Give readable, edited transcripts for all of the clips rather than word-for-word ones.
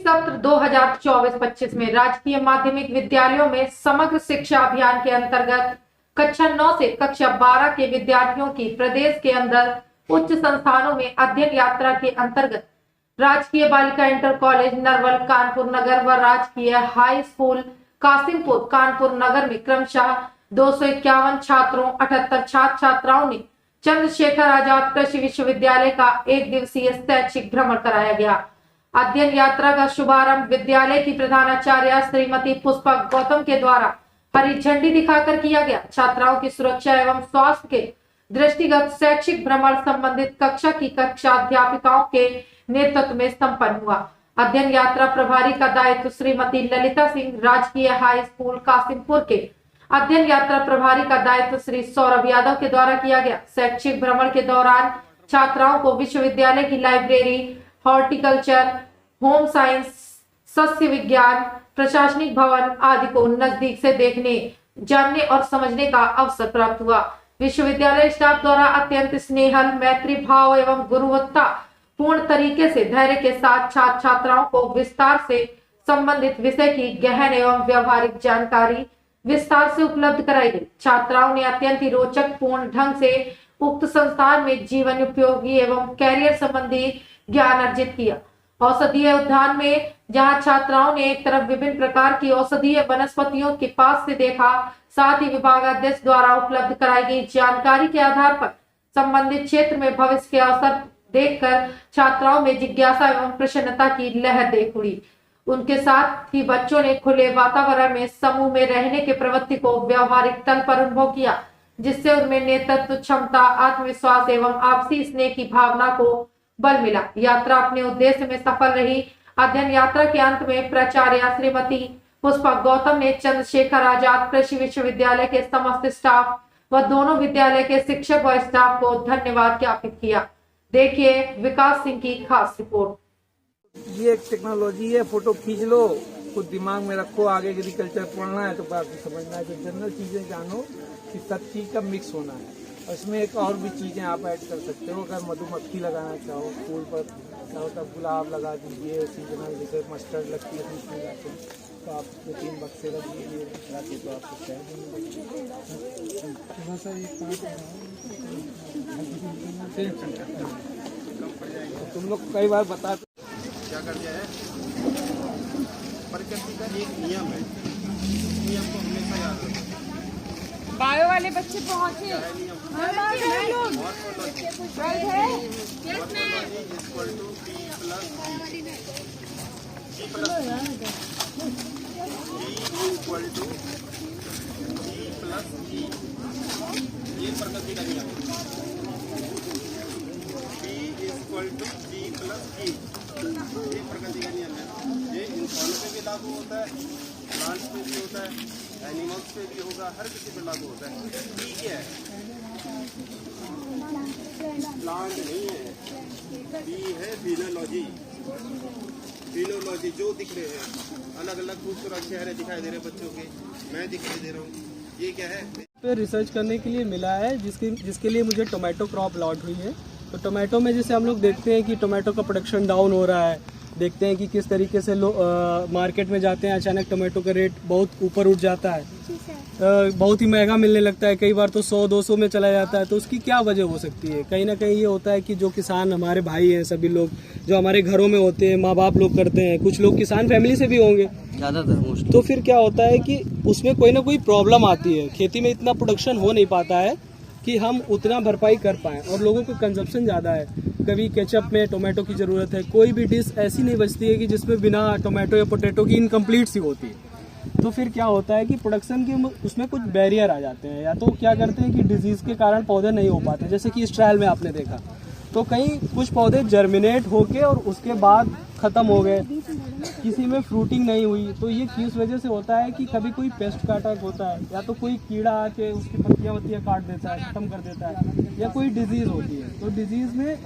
सत्र 2024-25 में राजकीय माध्यमिक विद्यालयों में समग्र शिक्षा अभियान के अंतर्गत कक्षा 9 से कक्षा 12 के विद्यार्थियों की प्रदेश के अंदर उच्च संस्थानों में अध्ययन यात्रा के अंतर्गत राजकीय बालिका इंटर कॉलेज नरवल कानपुर नगर व राजकीय हाई स्कूल कासिमपुर कानपुर नगर में क्रमशः 251 छात्रों 78 छात्र छात्राओं ने चंद्रशेखर आजाद कृषि विश्वविद्यालय का एक दिवसीय शैक्षिक भ्रमण कराया गया। अध्ययन यात्रा का शुभारंभ विद्यालय की प्रधानाचार्य श्रीमती पुष्पा गौतम के द्वारा हरी झंडी दिखाकर किया गया। छात्राओं की सुरक्षा एवं स्वास्थ्य के दृष्टिगत शैक्षिक भ्रमण संबंधित कक्षा की कक्षा अध्यापिकाओं के नेतृत्व में संपन्न हुआ। अध्ययन यात्रा प्रभारी का दायित्व श्रीमती ललिता सिंह, राजकीय हाई स्कूल कासिमपुर के अध्ययन यात्रा प्रभारी का दायित्व श्री सौरभ यादव के द्वारा किया गया। शैक्षिक भ्रमण के दौरान छात्राओं को विश्वविद्यालय की लाइब्रेरी, हॉर्टिकल्चर, होम साइंस, सस्य विज्ञान, प्रशासनिक भवन आदि को नजदीक से देखने, जानने और समझने का अवसर प्राप्त हुआ। विश्वविद्यालय स्टाफ द्वारा अत्यंत स्नेहल, मैत्री भाव एवं गुणवत्ता पूर्ण तरीके से धैर्य के साथ छात्र छात्राओं को विस्तार से संबंधित विषय की गहन एवं व्यवहारिक जानकारी विस्तार से उपलब्ध कराई गई। छात्राओं ने अत्यंत ही रोचक पूर्ण ढंग से उक्त संस्थान में जीवन उपयोगी एवं कैरियर संबंधी ज्ञान अर्जित किया। औषधीय उद्यान में जहां छात्राओं ने एक तरफ विभिन्न प्रकार की औषधीय वनस्पतियों के पास से देखा, साथ ही विभागाध्यक्ष द्वारा उपलब्ध कराई गई जानकारी के आधार पर संबंधित क्षेत्र में भविष्य के अवसर देखकर छात्राओं में जिज्ञासा एवं प्रसन्नता की लहर देख उठी। उनके साथ ही बच्चों ने खुले वातावरण में समूह में रहने के प्रवृत्ति को व्यवहारिक तल पर अनुभव किया, जिससे उनमें नेतृत्व क्षमता, आत्मविश्वास एवं आपसी स्नेह की भावना को बल मिला। यात्रा अपने उद्देश्य में सफल रही। अध्ययन यात्रा के अंत में प्राचार्य श्रीमती पुष्पा गौतम ने चंद्रशेखर आजाद कृषि विश्वविद्यालय के समस्त स्टाफ व दोनों विद्यालय के शिक्षक व स्टाफ को धन्यवाद ज्ञापित किया। देखिए विकास सिंह की खास रिपोर्ट। ये एक टेक्नोलॉजी है, फोटो खींच लो, कुछ दिमाग में रखो, आगे एग्रीकल्चर पढ़ना है तो बाकी समझना है, तो जनरल चीजें जानो कि सब चीज का मिक्स होना है। और इसमें एक और भी चीजें आप ऐड कर सकते हो। अगर मधुमक्खी लगाना चाहो, फूल पर चाहो तो गुलाब लगा दीजिए, सीजनल जैसे मस्टर्ड लगती है उसमें जाके तो आप 2-3 बक्से रख दीजिए, जाके तो आपको शहर तुम लोग कई बार बताते क्या कर दिया है, प्रकृति का एक नियम है, नियम को हमेशा याद रखो। बायो वाले बच्चे पहुंचे ये प्रकृति का नियम है। B = ये प्रकृति का नियम है। ये इंसानों पे भी लागू होता है, प्लांट्स पे भी होता है, एनिमल्स पे भी होगा, हर किसी पे लागू होता है। बी क्या है? प्लांट नहीं है, बी है फिनोलॉजी। फिनोलॉजी जो दिख रहे हैं अलग अलग खूबसूरत चेहरे दिखाई दे रहे बच्चों के, मैं दिखाई दे रहा हूँ, ये क्या है? पे रिसर्च करने के लिए मिला है, जिसके लिए मुझे टोमेटो क्रॉप अलॉट हुई है। तो टोमेटो में जैसे हम लोग देखते हैं कि टोमेटो का प्रोडक्शन डाउन हो रहा है, देखते हैं कि किस तरीके से मार्केट में जाते हैं, अचानक टोमेटो का रेट बहुत ऊपर उठ जाता है, बहुत ही महंगा मिलने लगता है, कई बार तो 100-200 में चला जाता है। तो उसकी क्या वजह हो सकती है? कहीं ना कहीं ये होता है कि जो किसान हमारे भाई हैं, सभी लोग जो हमारे घरों में होते हैं, माँ बाप लोग करते हैं, कुछ लोग किसान फैमिली से भी होंगे ज़्यादातर। तो फिर क्या होता है कि उसमें कोई ना कोई प्रॉब्लम आती है, खेती में इतना प्रोडक्शन हो नहीं पाता है कि हम उतना भरपाई कर पाएँ, और लोगों को कंजप्शन ज़्यादा है। कभी केचप में टोमेटो की ज़रूरत है, कोई भी डिश ऐसी नहीं बचती है कि जिसमें बिना टोमेटो या पोटैटो की इनकम्प्लीट सी होती है। तो फिर क्या होता है कि प्रोडक्शन के उसमें कुछ बैरियर आ जाते हैं, या तो क्या करते हैं कि डिजीज़ के कारण पौधे नहीं हो पाते, जैसे कि इस ट्रायल में आपने देखा तो कहीं कुछ पौधे जर्मिनेट होके और उसके बाद ख़त्म हो गए, किसी में फ्रूटिंग नहीं हुई। तो ये किस वजह से होता है कि कभी कोई पेस्ट का अटैक होता है, या तो कोई कीड़ा आके उसकी पत्तियाँ वत्तियाँ काट देता है, ख़त्म कर देता है, या कोई डिजीज़ होती है। तो डिजीज़ में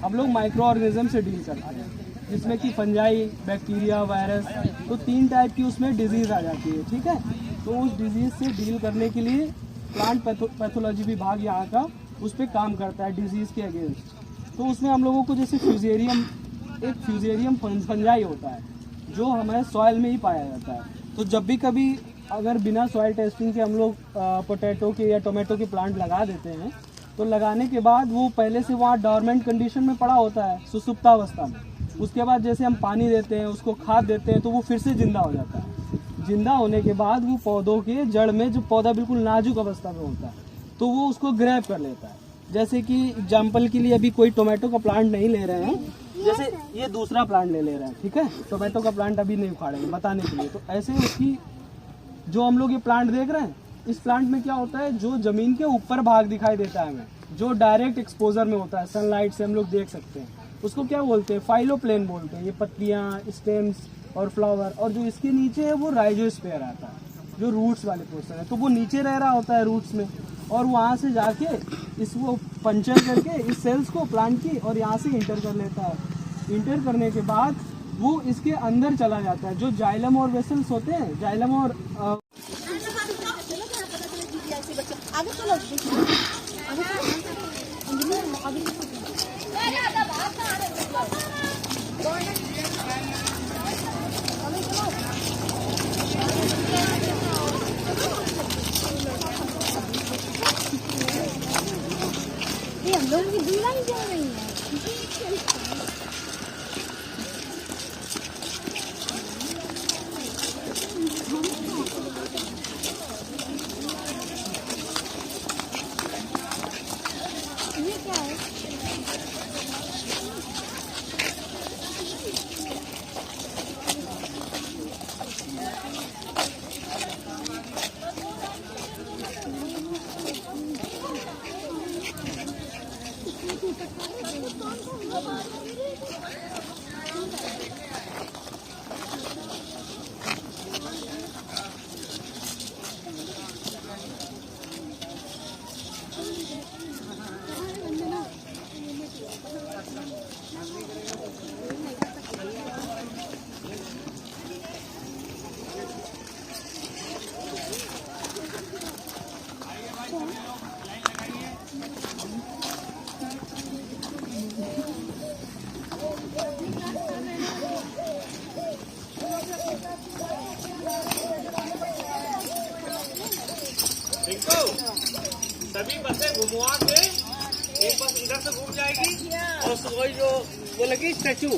हम लोग माइक्रो ऑर्गेनिज्म से डील करते हैं, जिसमें कि फंजाई, बैक्टीरिया, वायरस, तो 3 टाइप की उसमें डिजीज़ आ जाती है। ठीक है, तो उस डिजीज़ से डील करने के लिए प्लांट पैथोलॉजी विभाग यहाँ का उस पर काम करता है, डिजीज़ के अगेंस्ट। तो उसमें हम लोगों को जैसे फ्यूजेरियम फंजाई होता है, जो हमारे सॉइल में ही पाया जाता है। तो जब भी कभी अगर बिना सॉइल टेस्टिंग के हम लोग पोटैटो के या टोमेटो के प्लांट लगा देते हैं, तो लगाने के बाद वो पहले से वहाँ डॉर्मेंट कंडीशन में पड़ा होता है, सुसुप्तावस्था में। उसके बाद जैसे हम पानी देते हैं, उसको खाद देते हैं, तो वो फिर से जिंदा हो जाता है। जिंदा होने के बाद वो पौधों के जड़ में, जो पौधा बिल्कुल नाजुक अवस्था में होता है, तो वो उसको ग्रैब कर लेता है। जैसे कि एग्जाम्पल के लिए अभी कोई टोमेटो का प्लांट नहीं ले रहे हैं, जैसे ये दूसरा प्लांट ले रहे हैं, ठीक है, टोमेटो का प्लांट अभी नहीं उखाड़ेंगे बताने के लिए। तो ऐसे उसकी जो हम लोग ये प्लांट देख रहे हैं, इस प्लांट में क्या होता है, जो जमीन के ऊपर भाग दिखाई देता है हमें, जो डायरेक्ट एक्सपोजर में होता है, सनलाइट से हम लोग देख सकते हैं, उसको क्या बोलते हैं, फाइलोप्लेन बोलते हैं। ये पत्तियां, स्टेम्स और फ्लावर, और जो इसके नीचे है वो राइजोस्फीयर आता है, जो रूट्स वाले पोर्शन है, तो वो नीचे रह रहा होता है रूट्स में, और वहाँ से जाके इसको पंचर करके इस सेल्स को प्लांट की, और यहाँ से इंटर कर लेता है। इंटर करने के बाद वो इसके अंदर चला जाता है। जो जाइलम और वेसल्स होते हैं, जाइलम और हम लोगों की दूल्हा नहीं जा रही है। ये क्या है? सभी बसें घुमवा के एक बस इधर से घूम जाएगी, और वही जो वो लगी स्टैचू,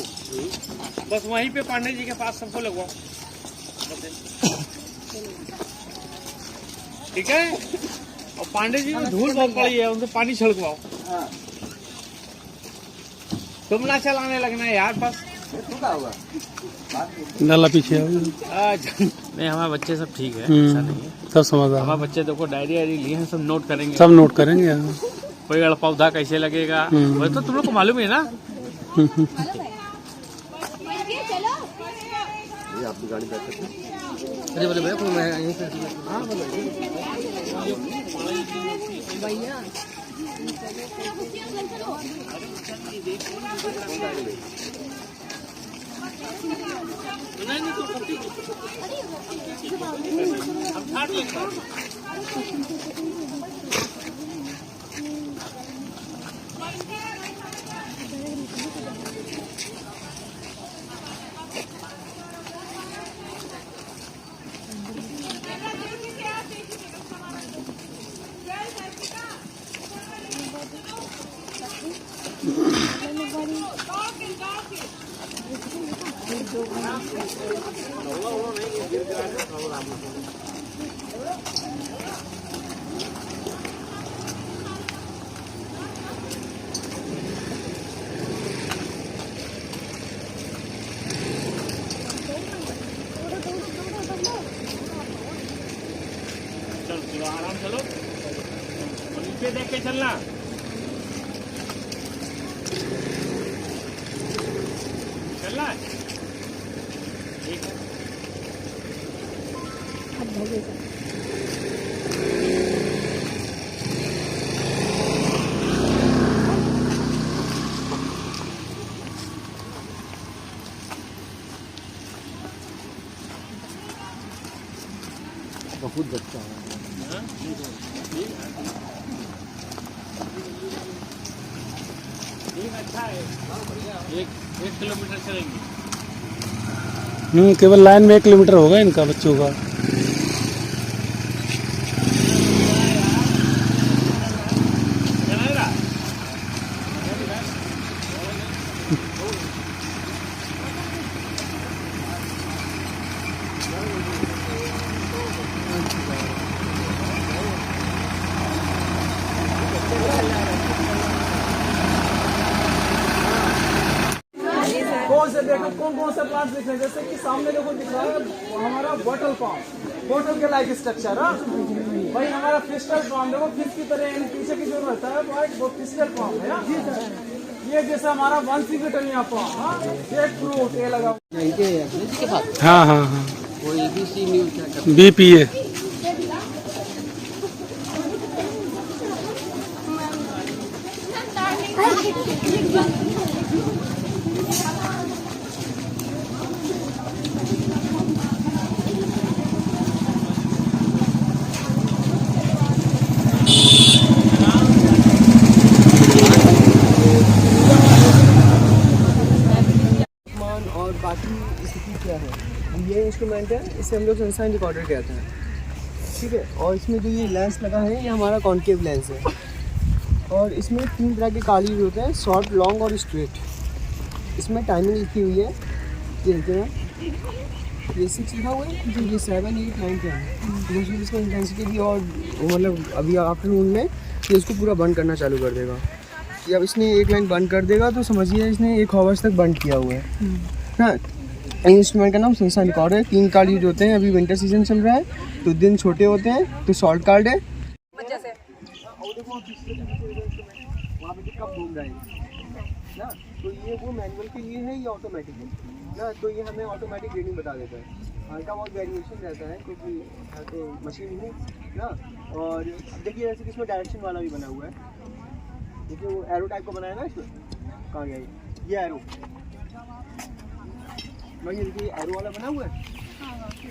बस वहीं पे पांडे जी के पास सबको लगवाओ, ठीक है। और पांडे जी में धूल बहुत पड़ी है, उनसे पानी छिड़कवाओ। तुम ना चलाने लगना है यार, बस नाला पीछे नहीं, हमारे बच्चे सब ठीक है, ऐसा नहीं है। सब समझदार, हमारे बच्चे देखो डायरी वायरी लिए हैं, सब नोट करेंगे, सब नोट करेंगे। कोई अड़ पौधा कैसे लगेगा, वही तो तुम लोग को मालूम है ना। ये आपकी गाड़ी बैठ सकते हैं। अरे बोले भैया मैं यहीं से भैया चलो आराम चलो, नीचे देख के चलना। चलना है ठीक है। बहुत बच्चा है। ठीक अच्छा है, 1 किलोमीटर चलेंगे। केवल लाइन में 1 किलोमीटर होगा इनका बच्चों का। कौन से देखो कौन से प्लांट दिख रहे हैं, जैसे कि सामने देखो दिख रहा है हमारा बॉटल फार्म, बॉटल के लाइक स्ट्रक्चर है भाई। हमारा फिस्टल फार्म देखो, फिश की तरह पीछे की जो रहता है वो फिस्टल फार्म है। ये जैसे हमारा बंसी की टनिया फार्म, जेट फ्रूट ये लगा। हाँ हाँ हाँ, BPA। और बाकी स्थिति क्या है, ये इंस्ट्रूमेंट है, इससे हम लोग सनसाइन रिकॉर्डर कहते हैं, ठीक है। और इसमें जो ये लेंस लगा है ये हमारा कॉन्केव लेंस है। और इसमें 3 तरह के कालीज होते हैं, शॉर्ट, लॉन्ग और स्ट्रेट। इसमें टाइमिंग लिखी हुई है, ये देखते हैं, ये 6 लिखा हुआ है जी, ये 7, 8, 9, 10। दूसरी इसका इंटेंसिटी भी, और मतलब अभी आफ्टरनून में ये इसको पूरा बंद करना चालू कर देगा। जब इसने 1 लाइन बंद कर देगा तो समझिए इसने 1 आवर्स तक बंद किया हुआ है। हाँ, इंस्ट्रूमेंट का नाम सनसाइन रिकॉर्डर है। 3 कार्ड यूज होते हैं, अभी विंटर सीजन चल रहा है तो दिन छोटे होते हैं, तो शॉर्ट कार्ड है। वहाँ पे कब घूम रहा है ना, तो ये वो मैनुअल के लिए है, ये ऑटोमेटिक है ना, तो ये हमें ऑटोमेटिक रीडिंग बता देता है। हल्का बहुत वेरिएशन रहता है क्योंकि तो मशीन है ना। और देखिए जैसे कि इसमें डायरेक्शन वाला भी बना हुआ है, देखिए वो एरो टाइप का बनाया ना इसमें, कहाँ गया ये एरो, भाई देखिए एरो वाला बना हुआ है,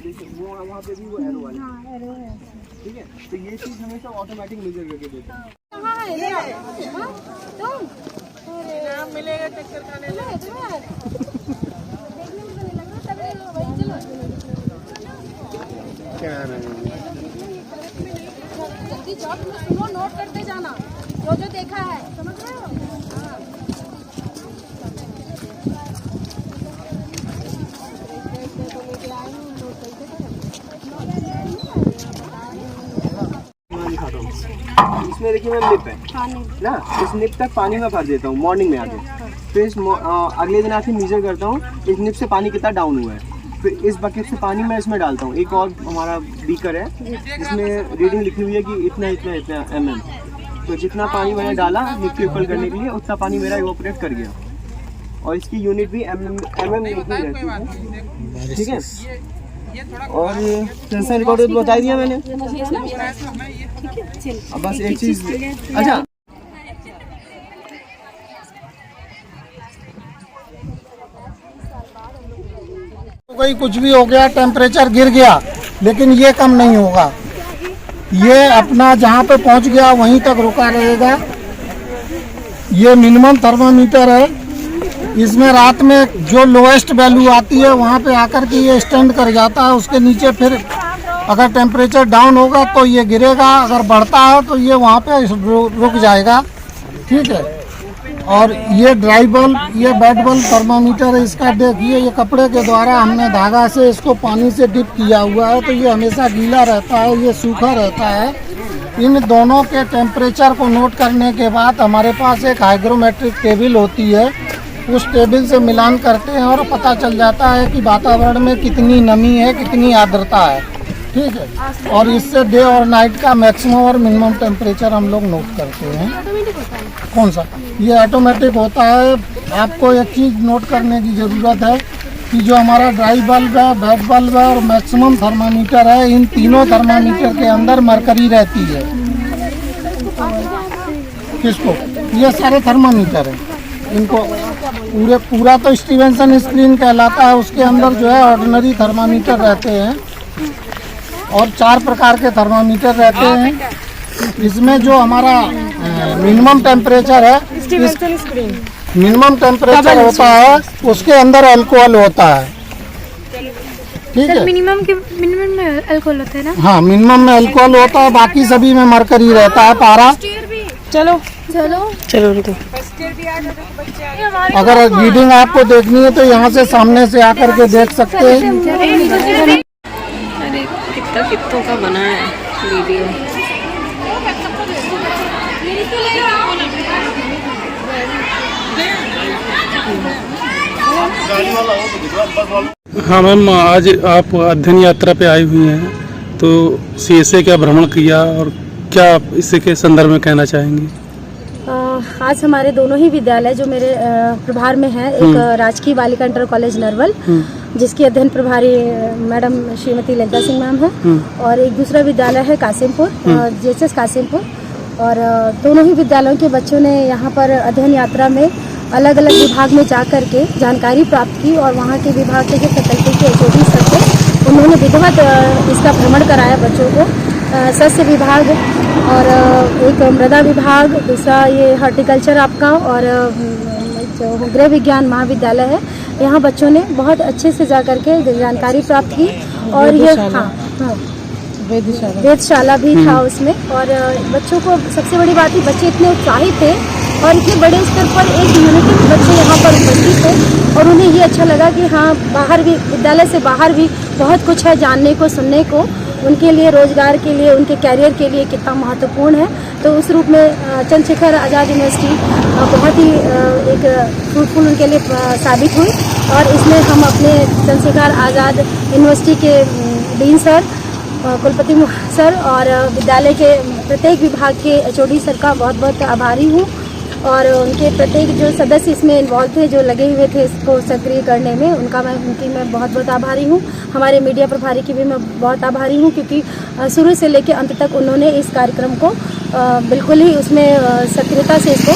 देखिए वो वहाँ पे भी वो एरो वाला, ठीक है। तो ये चीज़ हमेशा ऑटोमेटिक मेजर करके देता है। जल्दी जाओ, तुम्हें सुनो, नोट करते जाना जो जो देखा है, समझ रहे हो। इसमें देखिए मैं निप है ना, इस निप तक पानी में भर देता हूँ मॉर्निंग में आके, फिर इस अगले दिन आके मेजर करता हूँ इस निप से पानी कितना डाउन हुआ है, फिर इस बकेट से पानी मैं इसमें डालता हूँ। एक और हमारा बीकर है जिसमें रीडिंग लिखी हुई है कि इतना इतना इतना mm, तो जितना पानी मैंने डाला निप के ऊपर करने के लिए उतना पानी मेरा इवोपरेट कर गया। और इसकी यूनिट भी mm लिखी रहती है, ठीक है। और सेंसर रिकॉर्डर बता दिया मैंने। अब बस एक चीज, अच्छा कोई कुछ भी हो गया, टेम्परेचर गिर गया, लेकिन ये कम नहीं होगा। ये अपना जहाँ पे पहुँच गया वहीं तक रुका रहेगा। ये मिनिमम थर्मामीटर है, इसमें रात में जो लोएस्ट वैल्यू आती है वहाँ पे आकर के ये स्टैंड कर जाता है। उसके नीचे फिर अगर टेम्परेचर डाउन होगा तो ये गिरेगा, अगर बढ़ता है तो ये वहाँ पे रुक जाएगा, ठीक है। और ये ड्राई बल्ब, ये वेट बल्ब थर्मामीटर है, इसका देखिए ये कपड़े के द्वारा हमने धागा से इसको पानी से डिप किया हुआ है, तो ये हमेशा गीला रहता है, ये सूखा रहता है। इन दोनों के टेम्परेचर को नोट करने के बाद हमारे पास एक हाइग्रोमेट्रिक टेबल होती है, उस टेबल से मिलान करते हैं और पता चल जाता है कि वातावरण में कितनी नमी है, कितनी आर्द्रता है, ठीक है। और इससे डे और नाइट का मैक्सिमम और मिनिमम टेम्परेचर हम लोग नोट करते हैं। कौन सा? ये ऑटोमेटिक होता है। आपको एक चीज़ नोट करने की ज़रूरत है कि जो हमारा ड्राई बल्ब है, वेट बल्ब है और मैक्सिमम थर्मामीटर है, इन तीनों थर्मामीटर के अंदर मरकरी रहती है। किसको? ये सारे थर्मामीटर हैं, इनको पूरा तो स्टीवेंसन स्क्रीन कहलाता है, उसके अंदर जो है ऑर्डिनरी थर्मामीटर रहते हैं और 4 प्रकार के थर्मामीटर रहते हैं। इसमें जो हमारा मिनिमम टेम्परेचर है, मिनिमम टेम्परेचर होता है, उसके अंदर अल्कोहल होता है, ठीक है। मिनिमम में अल्कोहल होता है ना? हाँ, मिनिमम में अल्कोहल होता है, बाकी सभी में मरकरी रहता है, पारा। चलो चलो चलो अगर रीडिंग आपको देखनी है तो यहाँ से सामने से आकर के देख सकते हैं। अरे कितनों का बना है वीडियो। हाँ मैम, आज आप अध्ययन यात्रा पे आई हुई हैं, तो CSA का भ्रमण किया और क्या आप इसी के संदर्भ में कहना चाहेंगी? आज हमारे दोनों ही विद्यालय जो मेरे प्रभार में है, एक राजकीय बालिका इंटर कॉलेज नरवल जिसकी अध्ययन प्रभारी मैडम श्रीमती ललिता सिंह मैम है, और एक दूसरा विद्यालय है कासिमपुर, JSS कासिमपुर। और दोनों ही विद्यालयों के बच्चों ने यहाँ पर अध्ययन यात्रा में अलग अलग विभाग में जा कर के जानकारी प्राप्त की, और वहाँ के विभाग के जो फैकल्टी के HOD सर थे उन्होंने विधिवत इसका भ्रमण कराया बच्चों को। सस्य विभाग और एक मृदा विभाग, दूसरा ये हॉर्टिकल्चर आपका, और जो गृह विज्ञान महाविद्यालय है, यहाँ बच्चों ने बहुत अच्छे से जा कर के जानकारी प्राप्त की। और ये वेधशाला भी था उसमें। और बच्चों को सबसे बड़ी बात है, बच्चे इतने उत्साहित थे और इतने बड़े स्तर पर एक यूनिटी में बच्चे यहाँ पर उपस्थित थे, और उन्हें ये अच्छा लगा कि हाँ, बाहर भी, विद्यालय से बाहर भी बहुत कुछ है जानने को, सुनने को, उनके लिए रोजगार के लिए, उनके कैरियर के लिए कितना महत्वपूर्ण है। तो उस रूप में चंद्रशेखर आज़ाद यूनिवर्सिटी बहुत ही एक फ्रूटफुल उनके लिए साबित हुई। और इसमें हम अपने चंद्रशेखर आज़ाद यूनिवर्सिटी के डीन सर, कुलपति सर और विद्यालय के प्रत्येक विभाग के HOD सर का बहुत बहुत आभारी हूँ। और उनके प्रत्येक जो सदस्य इसमें इन्वॉल्व थे, जो लगे हुए थे इसको सक्रिय करने में, उनकी मैं बहुत बहुत आभारी हूँ। हमारे मीडिया प्रभारी की भी मैं बहुत आभारी हूँ, क्योंकि शुरू से लेकर अंत तक उन्होंने इस कार्यक्रम को बिल्कुल ही उसमें सक्रियता से इसको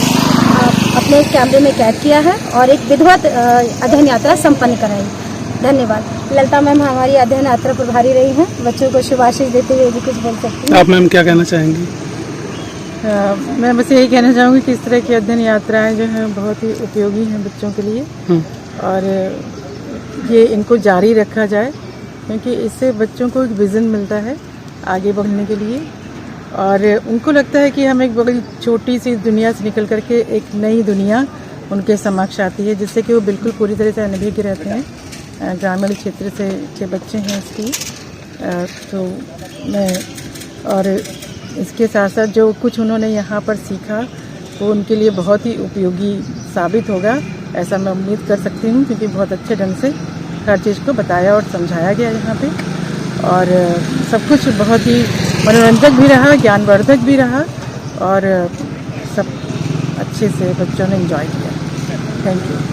अपने कैमरे में कैद किया है और एक विधिवत अध्ययन यात्रा संपन्न कराई। धन्यवाद। ललिता मैम हमारी अध्ययन यात्रा प्रभारी रही हैं। बच्चों को शुभाशीष देते हुए भी कुछ बोल सकती हैं? आप मैम क्या कहना चाहेंगी? मैं बस यही कहना चाहूँगी कि इस तरह की अध्ययन यात्राएं जो हैं बहुत ही उपयोगी हैं बच्चों के लिए, और ये इनको जारी रखा जाए, क्योंकि इससे बच्चों को एक विज़न मिलता है आगे बढ़ने के लिए, और उनको लगता है कि हम एक बड़ी छोटी सी दुनिया से निकल करके एक नई दुनिया उनके समक्ष आती है, जिससे कि वो बिल्कुल पूरी तरह से अनभिज्ञ रहते हैं। ग्रामीण क्षेत्र से के बच्चे हैं इसकी, तो मैं, और इसके साथ साथ जो कुछ उन्होंने यहाँ पर सीखा वो उनके लिए बहुत ही उपयोगी साबित होगा, ऐसा मैं उम्मीद कर सकती हूँ, क्योंकि बहुत अच्छे ढंग से हर चीज़ को बताया और समझाया गया यहाँ पे, और सब कुछ बहुत ही मनोरंजक भी रहा, ज्ञानवर्धक भी रहा, और सब अच्छे से बच्चों ने एंजॉय किया। Thank you.